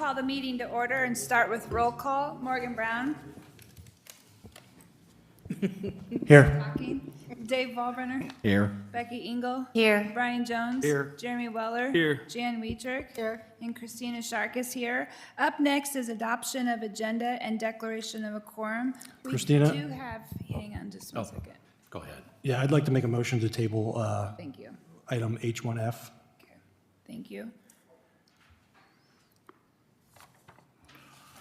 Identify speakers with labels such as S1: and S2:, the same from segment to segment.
S1: call the meeting to order and start with roll call. Morgan Brown.
S2: Here.
S1: Talking. Dave Walbrenner.
S2: Here.
S1: Becky Engel.
S3: Here.
S1: Brian Jones.
S2: Here.
S1: Jeremy Weller.
S2: Here.
S1: Jan Wietrich.
S3: Here.
S1: And Christina Shark is here. Up next is adoption of agenda and declaration of a quorum.
S2: Christina?
S1: We do have, hang on just one second.
S4: Go ahead.
S2: Yeah, I'd like to make a motion to table
S1: Thank you.
S2: item H1F.
S1: Okay. Thank you.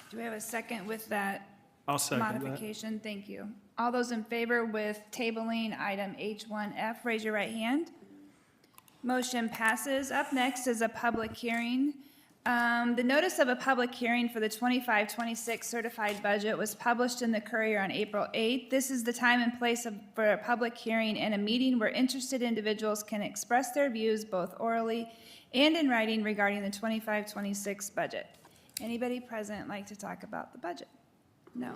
S1: Do we have a second with that
S5: I'll second that.
S1: modification? Thank you. All those in favor with tabling item H1F, raise your right hand. Motion passes. Up next is a public hearing. The notice of a public hearing for the 25-26 certified budget was published in the Courier on April 8th. This is the time and place for a public hearing and a meeting where interested individuals can express their views both orally and in writing regarding the 25-26 budget. Anybody present like to talk about the budget? No.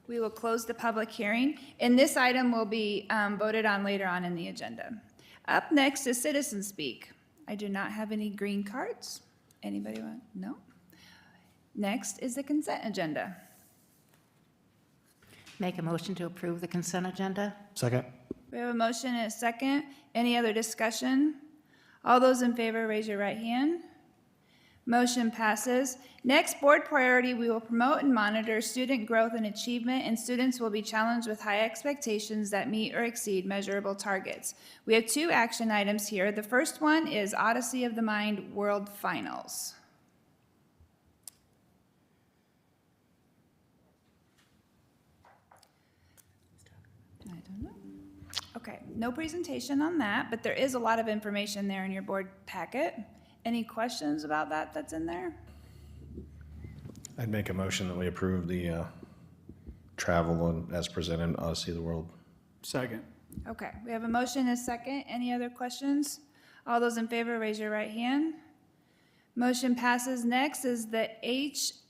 S1: We will close the public hearing, and this item will be voted on later on in the agenda. Up next is citizen speak. I do not have any green cards. Anybody want? No. Next is the consent agenda.
S3: Make a motion to approve the consent agenda?
S2: Second.
S1: We have a motion and a second. Any other discussion? All those in favor, raise your right hand. Motion passes. Next, board priority, we will promote and monitor student growth and achievement, and students will be challenged with high expectations that meet or exceed measurable targets. We have two action items here. The first one is Odyssey of the Mind World Finals. I don't know. Okay, no presentation on that, but there is a lot of information there in your board packet. Any questions about that that's in there?
S6: I'd make a motion that we approve the travel and as presented, Odyssey of the World.
S5: Second.
S1: Okay, we have a motion and a second. Any other questions? All those in favor, raise your right hand. Motion passes. Next is the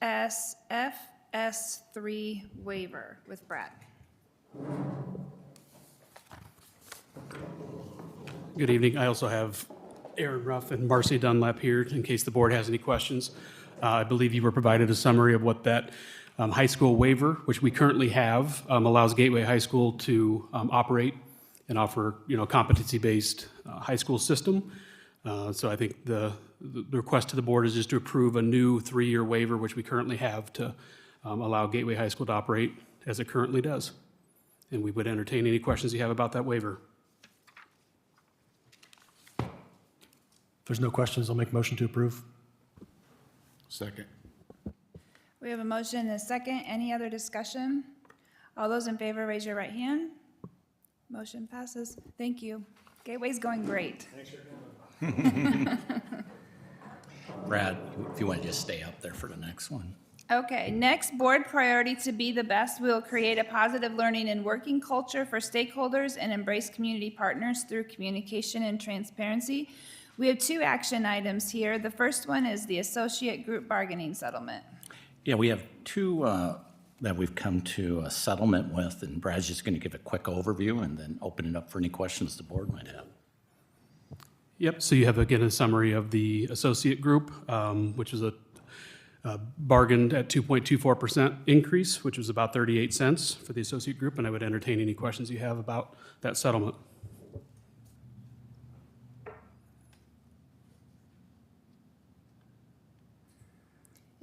S1: HSFS3 waiver with Brad.
S5: Good evening. I also have Aaron Ruff and Marcy Dunlap here in case the board has any questions. I believe you were provided a summary of what that high school waiver, which we currently have, allows Gateway High School to operate and offer, competency-based high school system. So I think the request to the board is just to approve a new 3-year waiver, which we currently have to allow Gateway High School to operate as it currently does. And we would entertain any questions you have about that waiver.
S2: If there's no questions, I'll make a motion to approve.
S6: Second.
S1: We have a motion and a second. Any other discussion? All those in favor, raise your right hand. Motion passes. Thank you. Gateway's going great.
S4: Brad, if you want to just stay up there for the next one.
S1: Okay, next, board priority to be the best. We will create a positive learning and working culture for stakeholders and embrace community partners through communication and transparency. We have two action items here. The first one is the associate group bargaining settlement.
S4: Yeah, we have two that we've come to a settlement with, and Brad's just going to give a quick overview and then open it up for any questions the board might have.
S5: Yep, so you have, again, a summary of the associate group, which is a bargained at 2.24% increase, which was about 38 cents for the associate group, and I would entertain any questions you have about that settlement.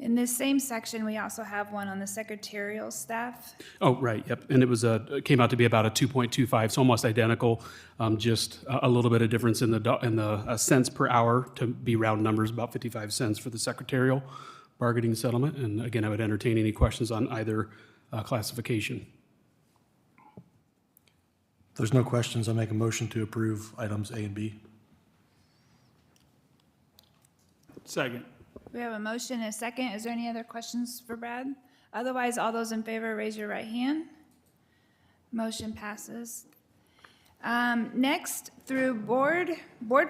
S1: In this same section, we also have one on the secretarial staff.
S5: Oh, right, yep, and it came out to be about a 2.25, so almost identical, just a little bit of difference in the cents per hour to be round numbers, about 55 cents for the secretarial bargaining settlement. And again, I would entertain any questions on either classification.
S2: If there's no questions, I'll make a motion to approve items A and B.
S5: Second.
S1: We have a motion and a second. Is there any other questions for Brad? Otherwise, all those in favor, raise your right hand. Motion passes. Next, through board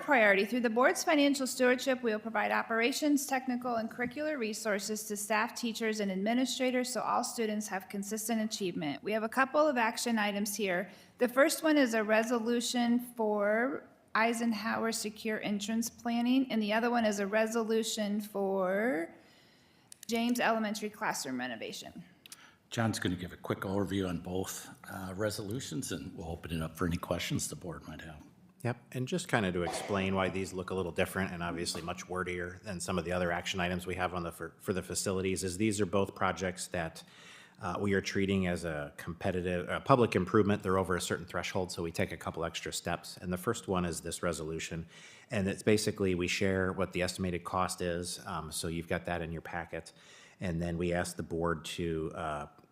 S1: priority, through the board's financial stewardship, we will provide operations, technical, and curricular resources to staff, teachers, and administrators so all students have consistent achievement. We have a couple of action items here. The first one is a resolution for Eisenhower Secure Entrance Planning, and the other one is a resolution for James Elementary classroom renovation.
S4: John's going to give a quick overview on both resolutions, and we'll open it up for any questions the board might have.
S7: Yep, and just kind of to explain why these look a little different and obviously much wordier than some of the other action items we have on the, for the facilities, is these are both projects that we are treating as a competitive, public improvement. They're over a certain threshold, so we take a couple extra steps. And the first one is this resolution. And it's basically, we share what the estimated cost is, so you've got that in your packet. And then we ask the board to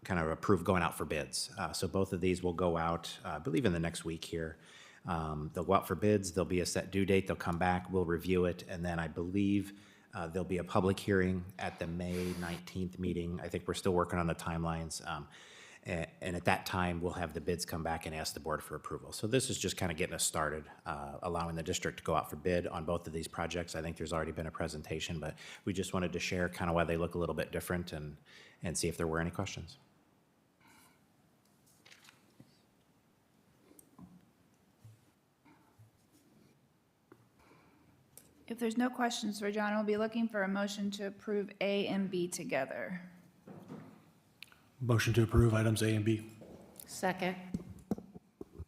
S7: kind of approve going out for bids. So both of these will go out, I believe in the next week here. They'll go out for bids, there'll be a set due date, they'll come back, we'll review it, and then I believe there'll be a public hearing at the May 19th meeting. I think we're still working on the timelines. And at that time, we'll have the bids come back and ask the board for approval. So this is just kind of getting us started, allowing the district to go out for bid on both of these projects. I think there's already been a presentation, but we just wanted to share kind of why they look a little bit different and see if there were any questions.
S1: If there's no questions for John, we'll be looking for a motion to approve A and B together.
S2: Motion to approve items A and B.
S3: Second.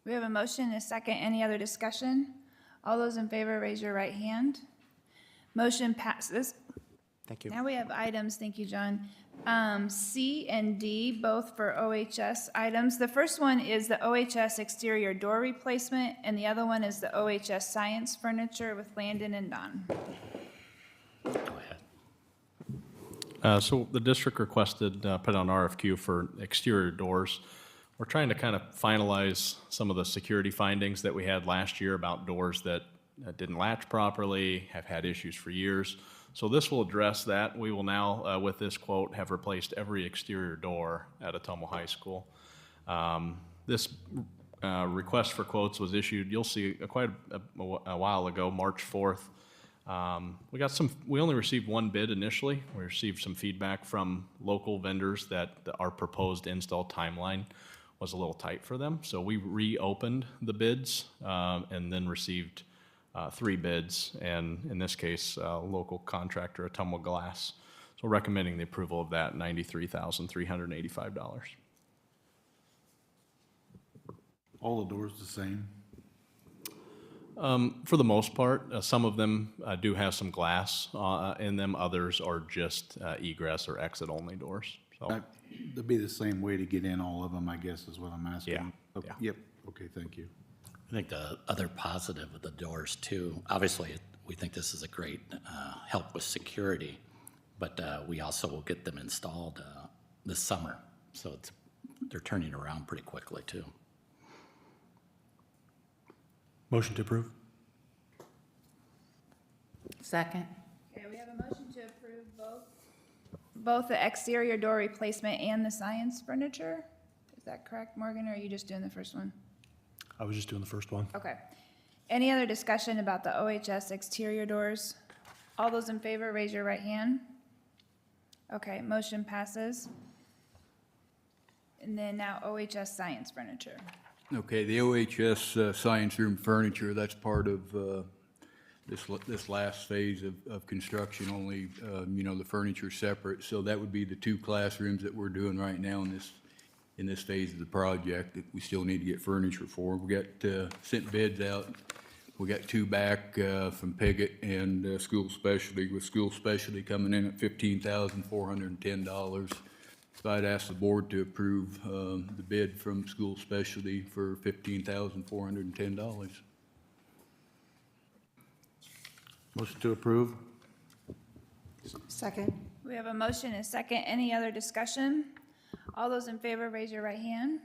S1: We have a motion and a second. Any other discussion? All those in favor, raise your right hand. Motion passes.
S7: Thank you.
S1: Now we have items, thank you, John. C and D, both for OHS items. The first one is the OHS exterior door replacement, and the other one is the OHS science furniture with Landon and Don.
S4: Go ahead.
S8: So the district requested, put on RFQ for exterior doors. We're trying to kind of finalize some of the security findings that we had last year about doors that didn't latch properly, have had issues for years. So this will address that. We will now, with this quote, have replaced every exterior door at Ottumwa High School. This request for quotes was issued, you'll see, quite a while ago, March 4th. We only received one bid initially. We received some feedback from local vendors that our proposed install timeline was a little tight for them. So we reopened the bids and then received 3 bids, and in this case, local contractor, Ottumwa Glass. So recommending the approval of that, $93,385.
S9: All the doors the same?
S8: For the most part, some of them do have some glass in them. Others are just egress or exit-only doors. So,
S9: That'd be the same way to get in all of them, I guess, is what I'm asking.
S8: Yeah,
S9: Okay,
S8: yeah.
S9: Yep, okay, thank you.
S4: I think the other positive of the doors too, obviously, we think this is a great help with security, but we also will get them installed this summer. So they're turning around pretty quickly too.
S2: Motion to approve.
S3: Second.
S1: Okay, we have a motion to approve both the exterior door replacement and the science furniture. Is that correct, Morgan, or are you just doing the first one?
S2: I was just doing the first one.
S1: Okay. Any other discussion about the OHS exterior doors? All those in favor, raise your right hand. Okay, motion passes. And then now OHS science furniture.
S10: Okay, the OHS science room furniture, that's part of this last phase of construction, only, the furniture's separate. So that would be the 2 classrooms that we're doing right now in this phase of the project that we still need to get furniture for. We got sent bids out. We got 2 back from Piggott and School Specialty, with School Specialty coming in at $15,410. So I'd ask the board to approve the bid from School Specialty for $15,410.
S9: Motion to approve?
S3: Second.
S1: We have a motion and a second. Any other discussion? All those in favor, raise your right hand.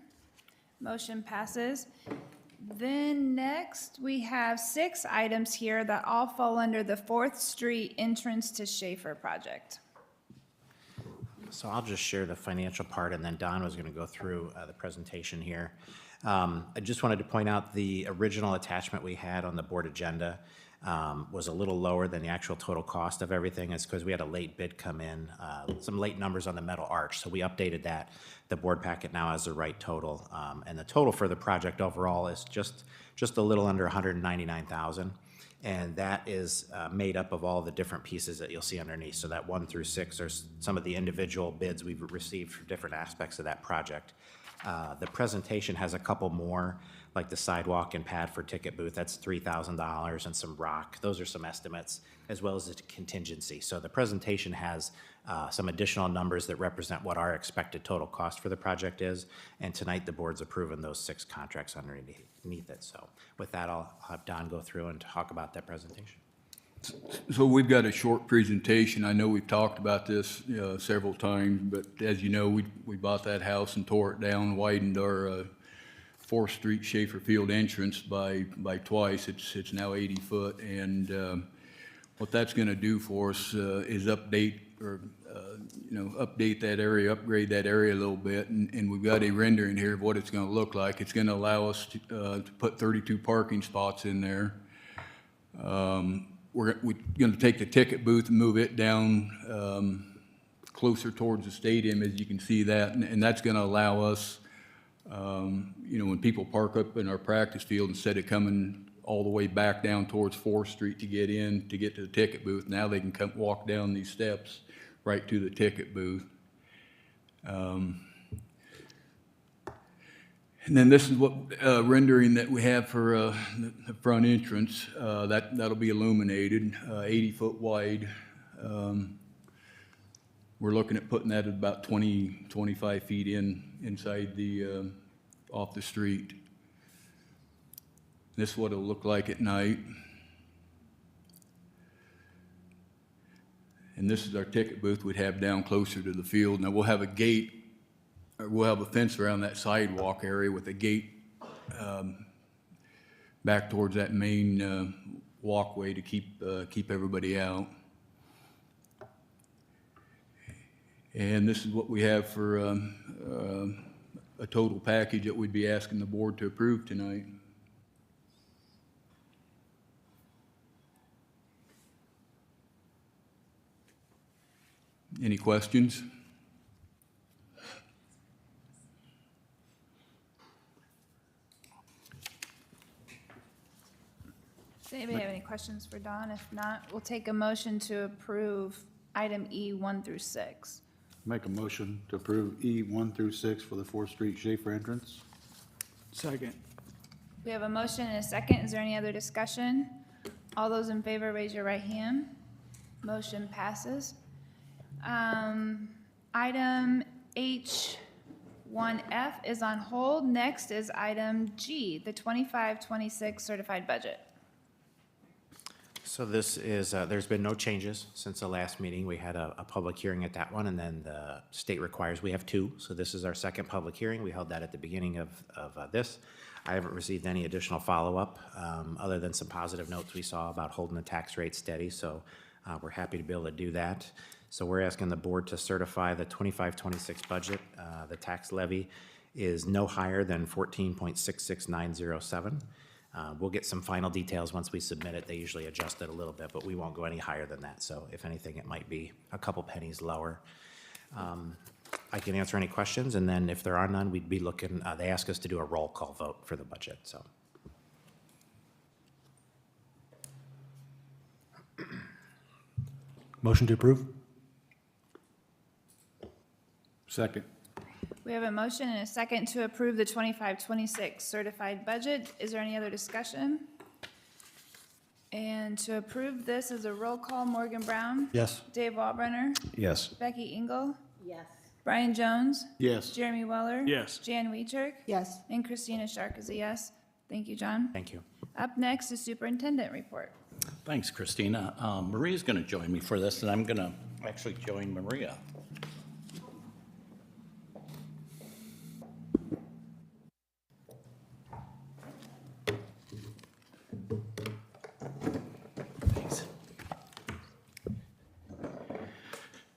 S1: Motion passes. Then next, we have 6 items here that all fall under the 4th Street entrance to Schaefer project.
S7: So I'll just share the financial part, and then Don was going to go through the presentation here. I just wanted to point out the original attachment we had on the board agenda was a little lower than the actual total cost of everything. It's because we had a late bid come in, some late numbers on the metal arch, so we updated that. The board packet now has the right total, and the total for the project overall is just a little under $199,000. And that is made up of all the different pieces that you'll see underneath. So that 1 through 6 are some of the individual bids we've received for different aspects of that project. The presentation has a couple more, like the sidewalk and pad for ticket booth, that's $3,000, and some rock. Those are some estimates, as well as the contingency. So the presentation has some additional numbers that represent what our expected total cost for the project is. And tonight, the board's approving those 6 contracts underneath it. So with that, I'll have Don go through and talk about that presentation.
S10: So we've got a short presentation. I know we've talked about this several times, but as you know, we bought that house and tore it down, widened our 4th Street Schaefer Field entrance by twice. It's now 80 foot, and what that's going to do for us is update that area, upgrade that area a little bit, and we've got a rendering here of what it's going to look like. It's going to allow us to put 32 parking spots in there. We're going to take the ticket booth and move it down closer towards the stadium, as you can see that, and that's going to allow us, when people park up in our practice field, instead of coming all the way back down towards 4th Street to get to the ticket booth, now they can walk down these steps right to the ticket booth. And then this is what rendering that we have for the front entrance. That'll be illuminated, 80 foot wide. We're looking at putting that at about 25 feet inside the off the street. This is what it'll look like at night. And this is our ticket booth we'd have down closer to the field. Now we'll have a gate, or we'll have a fence around that sidewalk area with a gate back towards that main walkway to keep everybody out. And this is what we have for a total package that we'd be asking the board to approve tonight. Any questions?
S1: Does anybody have any questions for Don? If not, we'll take a motion to approve item E 1 through 6.
S9: Make a motion to approve E 1 through 6 for the 4th Street Schaefer entrance.
S5: Second.
S1: We have a motion and a second. Is there any other discussion? All those in favor, raise your right hand. Motion passes. Item H1F is on hold. Next is item G, the 25-26 certified budget.
S7: So this is, there's been no changes since the last meeting. We had a public hearing at that one, and then the state requires we have 2. So this is our second public hearing. We held that at the beginning of this. I haven't received any additional follow-up, other than some positive notes we saw about holding the tax rate steady. So we're happy to be able to do that. So we're asking the board to certify the 25-26 budget. The tax levy is no higher than 14.66907. We'll get some final details once we submit it. They usually adjust it a little bit, but we won't go any higher than that. So if anything, it might be a couple pennies lower. I can answer any questions, and then if there are none, we'd be looking, they ask us to do a roll call vote for the budget, so.
S2: Motion to approve?
S9: Second.
S1: We have a motion and a second to approve the 25-26 certified budget. Is there any other discussion? And to approve this is a roll call, Morgan Brown.
S2: Yes.
S1: Dave Walbrenner.
S6: Yes.
S1: Becky Engel.
S3: Yes.
S1: Brian Jones.
S9: Yes.
S1: Jeremy Weller.
S5: Yes.
S1: Jan Weichert.
S3: Yes.
S1: And Christina Shark is a yes. Thank you, John.
S7: Thank you.
S1: Up next is superintendent report.
S4: Thanks, Christina. Maria's going to join me for this, and I'm going to actually join Maria. Thanks.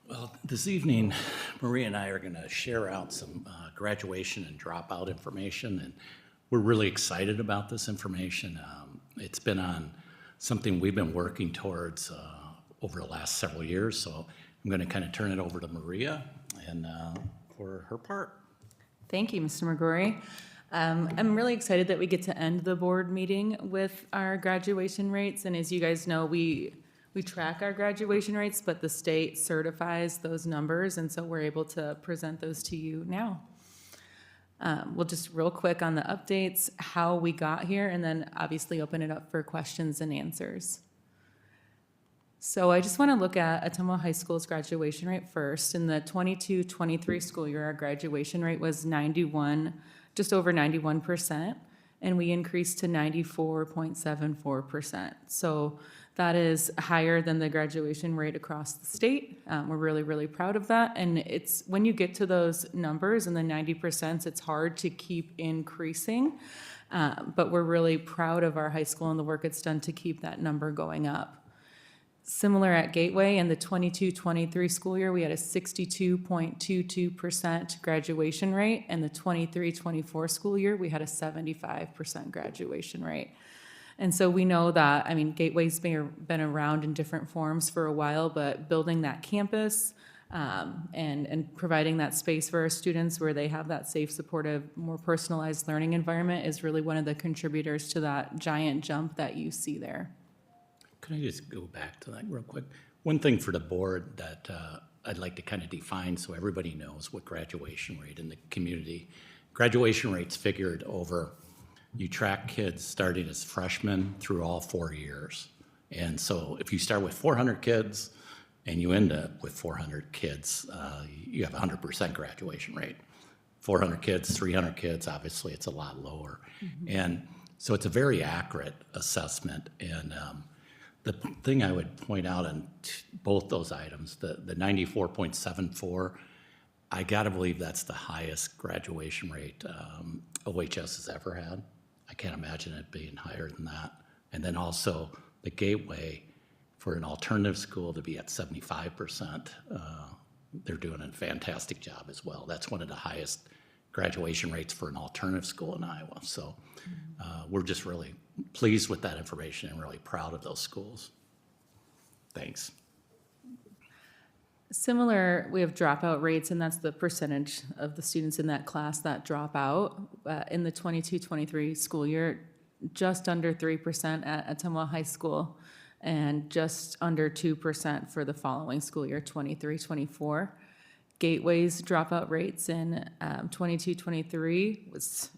S4: Well, this evening, Maria and I are going to share out some graduation and dropout information, and we're really excited about this information. It's been on something we've been working towards over the last several years, so I'm going to kind of turn it over to Maria and for her part.
S11: Thank you, Mr. McGrory. I'm really excited that we get to end the board meeting with our graduation rates. And as you guys know, we track our graduation rates, but the state certifies those numbers. And so we're able to present those to you now. We'll just real quick on the updates, how we got here, and then obviously open it up for questions and answers. So I just want to look at Ottumwa High School's graduation rate first. In the 22-23 school year, our graduation rate was just over 91%, and we increased to 94.74%. So that is higher than the graduation rate across the state. We're really, really proud of that. And it's when you get to those numbers in the 90%, it's hard to keep increasing. But we're really proud of our high school and the work it's done to keep that number going up. Similar at Gateway, in the 22-23 school year, we had a 62.22% graduation rate, and the 23-24 school year, we had a 75% graduation rate. And so we know that, I mean, Gateway's been around in different forms for a while, but building that campus and providing that space for our students where they have that safe, supportive, more personalized learning environment is really one of the contributors to that giant jump that you see there.
S4: Can I just go back to that real quick? One thing for the board that I'd like to kind of define so everybody knows what graduation rate in the community. Graduation rate's figured over, you track kids starting as freshmen through all 4 years. And so if you start with 400 kids and you end up with 400 kids, you have 100% graduation rate. 400 kids, 300 kids, obviously it's a lot lower. And so it's a very accurate assessment. And the thing I would point out on both those items, the 94.74, I gotta believe that's the highest graduation rate OHS has ever had. I can't imagine it being higher than that. And then also the Gateway, for an alternative school to be at 75%, they're doing a fantastic job as well. That's one of the highest graduation rates for an alternative school in Iowa. So we're just really pleased with that information and really proud of those schools. Thanks.
S11: Similar, we have dropout rates, and that's the percentage of the students in that class that drop out. In the 22-23 school year, just under 3% at Ottumwa High School, and just under 2% for the following school year, 23-24. Gateway's dropout rates in 22-23 was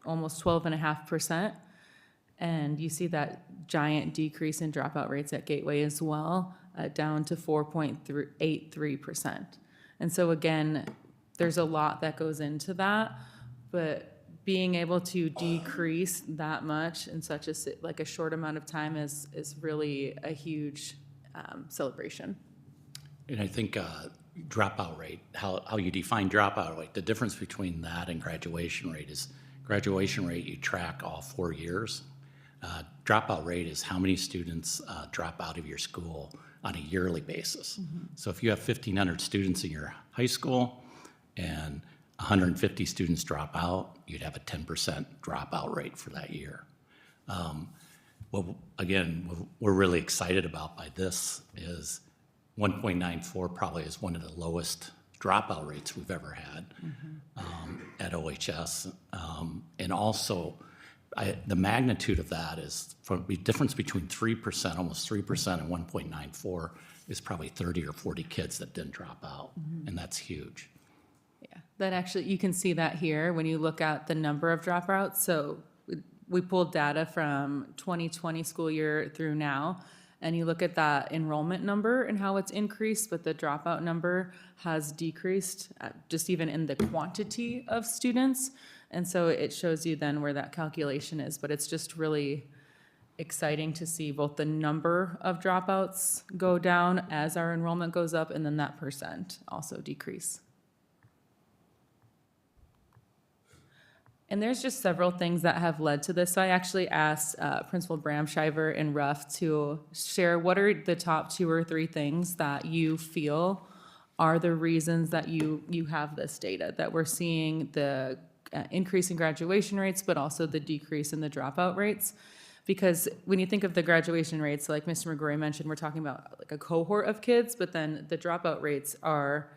S11: almost 12.5%. And you see that giant decrease in dropout rates at Gateway as well, down to 4.83%. And so again, there's a lot that goes into that, but being able to decrease that much in such a short amount of time is really a huge celebration.
S4: And I think dropout rate, how you define dropout rate, the difference between that and graduation rate is graduation rate you track all 4 years. Dropout rate is how many students drop out of your school on a yearly basis. So if you have 1,500 students in your high school and 150 students drop out, you'd have a 10% dropout rate for that year. Well, again, what we're really excited about by this is 1.94 probably is one of the lowest dropout rates we've ever had at OHS. And also, the magnitude of that is from the difference between 3%, almost 3%, and 1.94 is probably 30 or 40 kids that didn't drop out, and that's huge.
S11: Yeah, that actually, you can see that here when you look at the number of dropouts. So we pulled data from 2020 school year through now, and you look at that enrollment number and how it's increased, but the dropout number has decreased just even in the quantity of students. And so it shows you then where that calculation is, but it's just really exciting to see both the number of dropouts go down as our enrollment goes up, and then that percent also decrease. And there's just several things that have led to this. So I actually asked Principal Bramshiver and Ruff to share what are the top 2 or 3 things that you feel are the reasons that you have this data, that we're seeing the increase in graduation rates, but also the decrease in the dropout rates. Because when you think of the graduation rates, like Mr. McGrory mentioned, we're talking about like a cohort of kids, but then the dropout rates are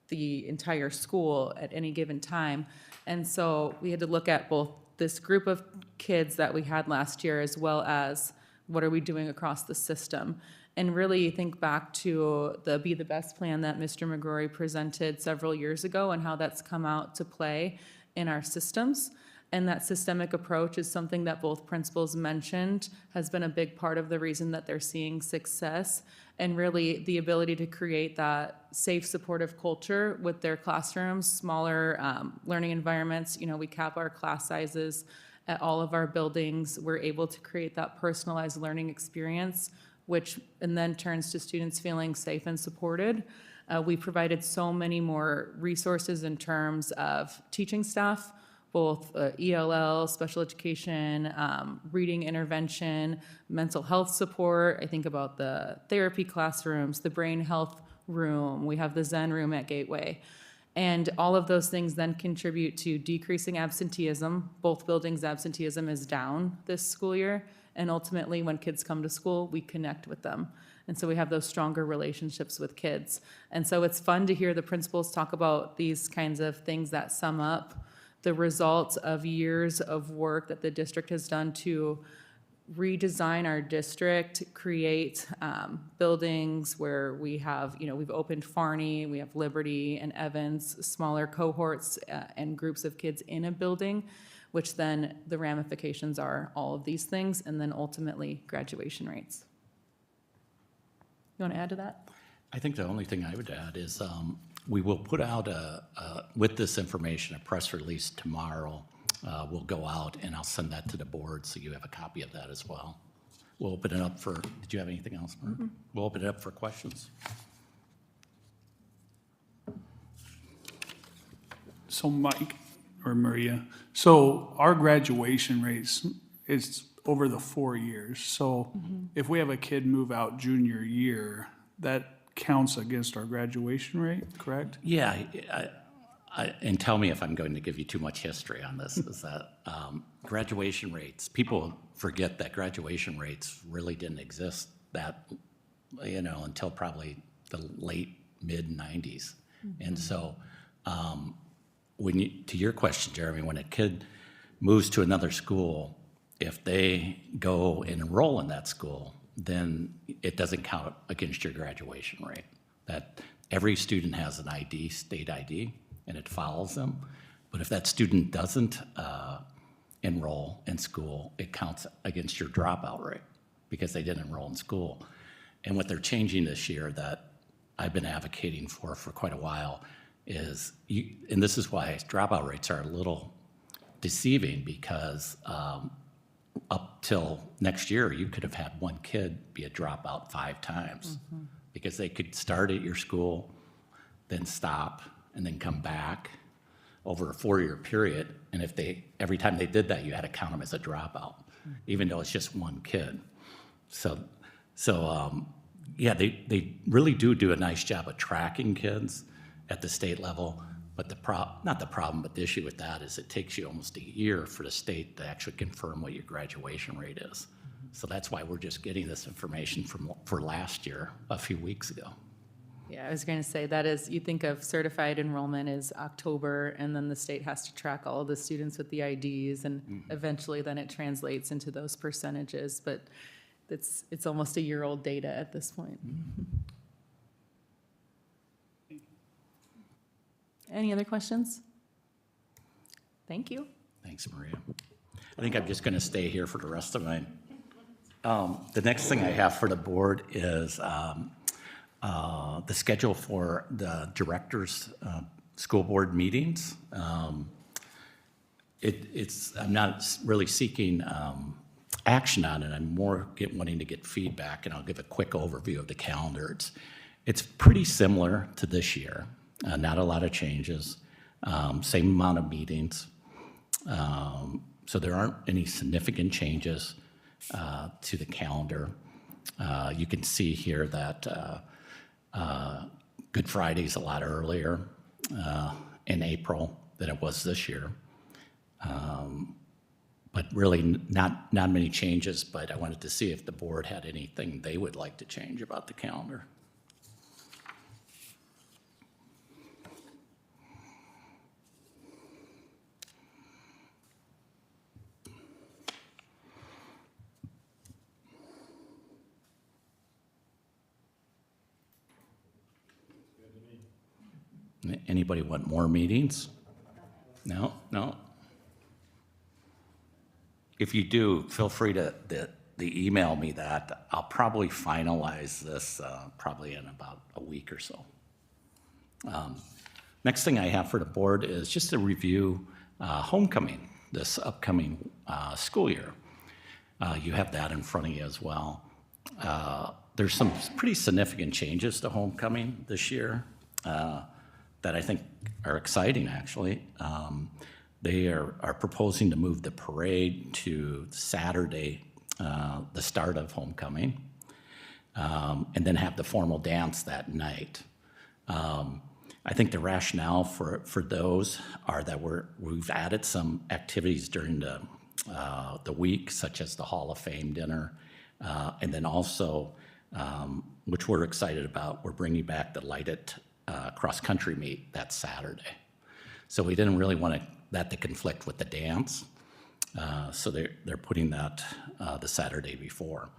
S11: the entire school at any given time. And so we had to look at both this group of kids that we had last year as well as what are we doing across the system. And really think back to the Be the Best plan that Mr. McGrory presented several years ago and how that's come out to play in our systems. And that systemic approach is something that both principals mentioned has been a big part of the reason that they're seeing success. And really the ability to create that safe, supportive culture with their classrooms, smaller learning environments. You know, we cap our class sizes at all of our buildings. We're able to create that personalized learning experience, which and then turns to students feeling safe and supported. We provided so many more resources in terms of teaching staff, both ELL, special education, reading intervention, mental health support. I think about the therapy classrooms, the brain health room. We have the Zen room at Gateway. And all of those things then contribute to decreasing absenteeism. Both buildings' absenteeism is down this school year. And ultimately, when kids come to school, we connect with them. And so we have those stronger relationships with kids. And so it's fun to hear the principals talk about these kinds of things that sum up the results of years of work that the district has done to redesign our district, create buildings where we have, you know, we've opened Farney, we have Liberty and Evans, smaller cohorts and groups of kids in a building, which then the ramifications are all of these things, and then ultimately graduation rates. You want to add to that?
S4: I think the only thing I would add is we will put out with this information, a press release tomorrow. Will go out and I'll send that to the board so you have a copy of that as well. We'll open it up for, did you have anything else, Mark? We'll open it up for questions.
S12: So Mike or Maria, so our graduation rates is over the 4 years. So if we have a kid move out junior year, that counts against our graduation rate, correct?
S4: Yeah, and tell me if I'm going to give you too much history on this, is that graduation rates, people forget that graduation rates really didn't exist that, you know, until probably the late mid-90s. And so when you, to your question, Jeremy, when a kid moves to another school, if they go and enroll in that school, then it doesn't count against your graduation rate. That every student has an ID, state ID, and it follows them. But if that student doesn't enroll in school, it counts against your dropout rate because they didn't enroll in school. And what they're changing this year that I've been advocating for quite a while is, and this is why dropout rates are a little deceiving, because up till next year, you could have had one kid be a dropout 5 times because they could start at your school, then stop, and then come back over a 4-year period. And if they, every time they did that, you had to count them as a dropout, even though it's just one kid. So yeah, they really do a nice job of tracking kids at the state level. But not the problem, but the issue with that is it takes you almost a year for the state to actually confirm what your graduation rate is. So that's why we're just getting this information for last year, a few weeks ago.
S11: Yeah, I was going to say that is, you think of certified enrollment is October, and then the state has to track all of the students with the IDs, and eventually then it translates into those percentages. But it's almost a year-old data at this point. Any other questions? Thank you.
S4: Thanks, Maria. I think I'm just going to stay here for the rest of my. The next thing I have for the board is the schedule for the directors' school board meetings. I'm not really seeking action on it. I'm more wanting to get feedback, and I'll give a quick overview of the calendar. It's pretty similar to this year. Not a lot of changes, same amount of meetings. So there aren't any significant changes to the calendar. You can see here that Good Friday's a lot earlier in April than it was this year. But really not many changes, but I wanted to see if the board had anything they would like to change about the calendar. Anybody want more meetings? No, no? If you do, feel free to email me that. I'll probably finalize this probably in about a week or so. Next thing I have for the board is just to review homecoming this upcoming school year. You have that in front of you as well. There's some pretty significant changes to homecoming this year that I think are exciting, actually. They are proposing to move the parade to Saturday, the start of homecoming, and then have the formal dance that night. I think the rationale for those are that we've added some activities during the week, such as the Hall of Fame dinner, and then also, which we're excited about, we're bringing back the lighted cross-country meet that Saturday. So we didn't really want that to conflict with the dance, so they're putting that the Saturday before.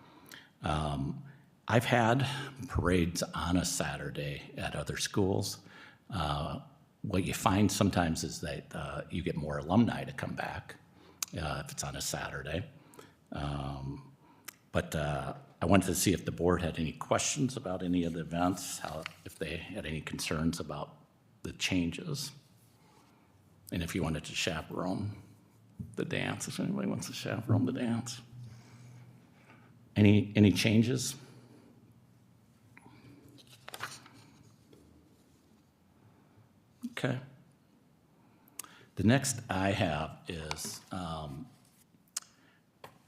S4: I've had parades on a Saturday at other schools. What you find sometimes is that you get more alumni to come back if it's on a Saturday. But I wanted to see if the board had any questions about any of the events, if they had any concerns about the changes, and if you wanted to chaperone the dance, if anybody wants to chaperone the dance. Any changes? Okay. The next I have is,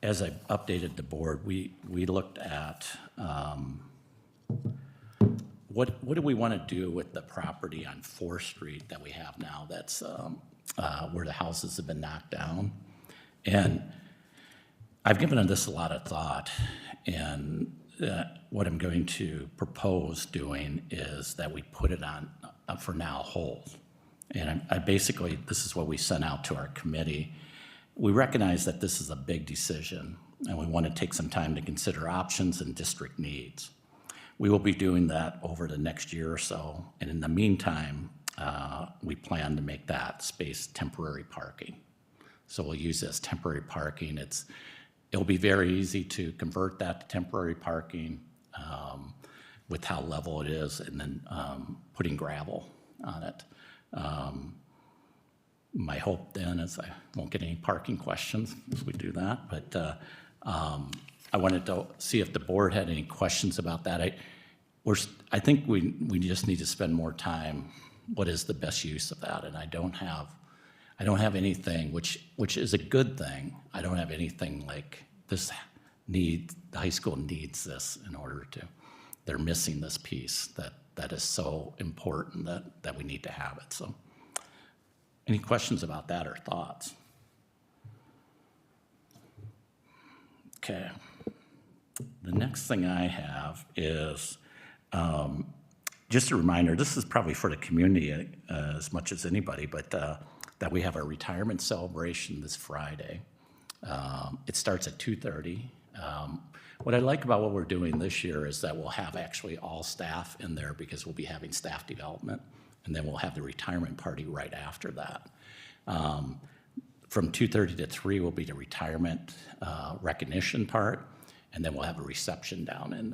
S4: as I updated the board, we looked at what do we want to do with the property on 4th Street that we have now that's where the houses have been knocked down. And I've given this a lot of thought, and what I'm going to propose doing is that we put it on, for now, hold. And I basically, this is what we sent out to our committee. We recognize that this is a big decision, and we want to take some time to consider options and district needs. We will be doing that over the next year or so, and in the meantime, we plan to make that space temporary parking. So we'll use it as temporary parking. It'll be very easy to convert that to temporary parking with how level it is, and then putting gravel on it. My hope then is I won't get any parking questions if we do that, but I wanted to see if the board had any questions about that. I think we just need to spend more time. What is the best use of that? And I don't have anything, which is a good thing. I don't have anything like this the high school needs this in order to, they're missing this piece that is so important that we need to have it. So any questions about that or thoughts? Okay. The next thing I have is just a reminder, this is probably for the community as much as anybody, but that we have a retirement celebration this Friday. It starts at 2:30. What I like about what we're doing this year is that we'll have actually all staff in there because we'll be having staff development, and then we'll have the retirement party right after that. From 2:30 to 3 will be the retirement recognition part, and then we'll have a reception down in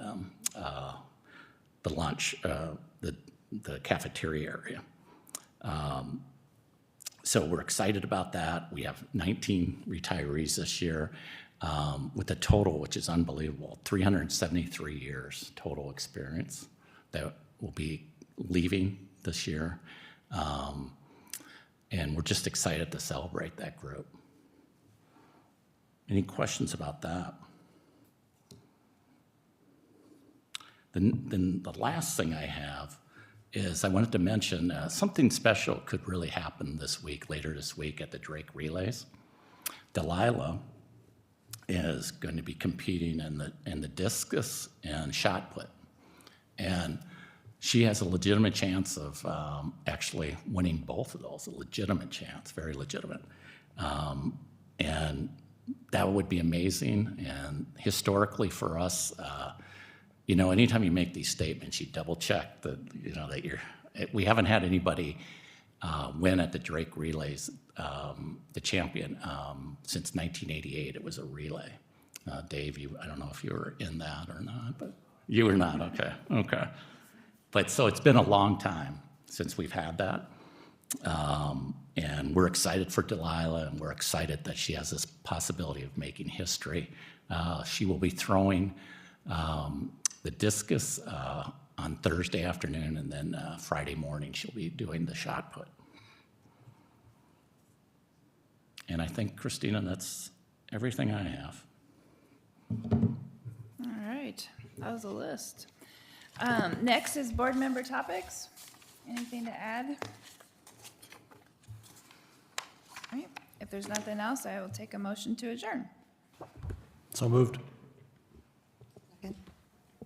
S4: the lunch, the cafeteria area. So we're excited about that. We have 19 retirees this year with a total, which is unbelievable, 373 years total experience that will be leaving this year. And we're just excited to celebrate that group. Any questions about that? Then the last thing I have is I wanted to mention something special could really happen later this week at the Drake Relays. Delilah is going to be competing in the discus and shot put. And she has a legitimate chance of actually winning both of those, a legitimate chance, very legitimate. And that would be amazing. And historically for us, anytime you make these statements, you double check that, that you're we haven't had anybody win at the Drake Relays, the champion, since 1988. It was a relay. Dave, I don't know if you were in that or not, but you were not, okay. But so it's been a long time since we've had that. And we're excited for Delilah, and we're excited that she has this possibility of making history. She will be throwing the discus on Thursday afternoon, and then Friday morning she'll be doing the shot put. And I think, Christina, that's everything I have.
S1: All right, that was a list. Next is board member topics. Anything to add? All right, if there's nothing else, I will take a motion to adjourn.
S2: So moved.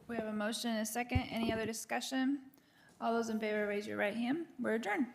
S1: We have a motion and a second. Any other discussion? All those in favor, raise your right hand. We're adjourned.